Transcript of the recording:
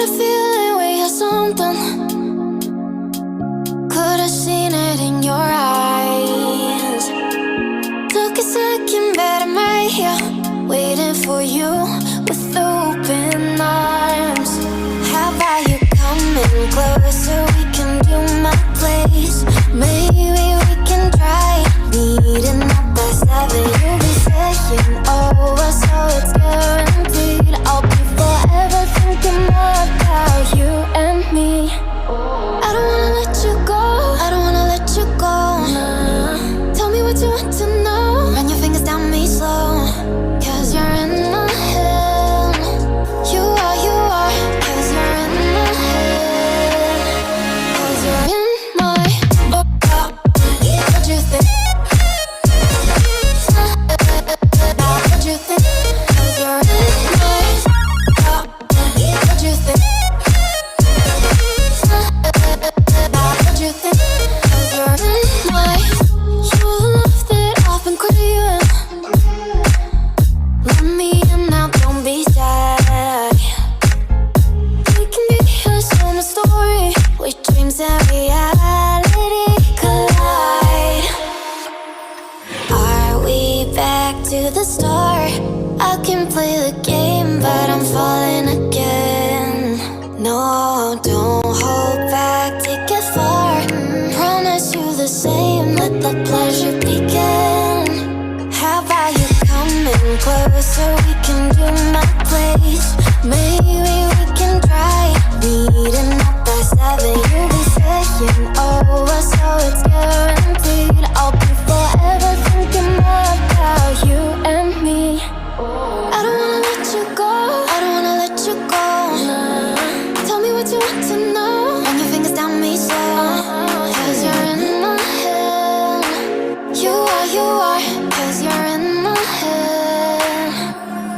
a feeling we had something. Could've seen it in your eyes. Took a second, but I'm right here, waiting for you with open arms. How about you coming closer? We can do my place. Maybe we can try meeting up by 7. You'll be saying over, so it's guaranteed. I'll be forever thinking more about you and me. I don't wanna let you go, I don't wanna let you go. Tell me what you want to know. Run your fingers down me slow, 'cause you're in my head. You are, 'cause you're in my head. 'Cause you're in my what you think? What you think? 'Cause you're in my what you think? What you think? 'Cause you're in my you're the love that I've been craving. Let me in now, don't be shy. We can be a summer story where dreams and reality collide. Are we back to the start? I can play the game, but I'm falling again. No, don't hold back, take it far. Promise you the same, let the pleasure begin. How about you coming closer? We can do my place. Maybe we can try meeting up by 7. You'll be saying over, so it's guaranteed. I'll be forever thinking more about you and me. I don't wanna let you go, I don't wanna let you go. Tell me what you want to know.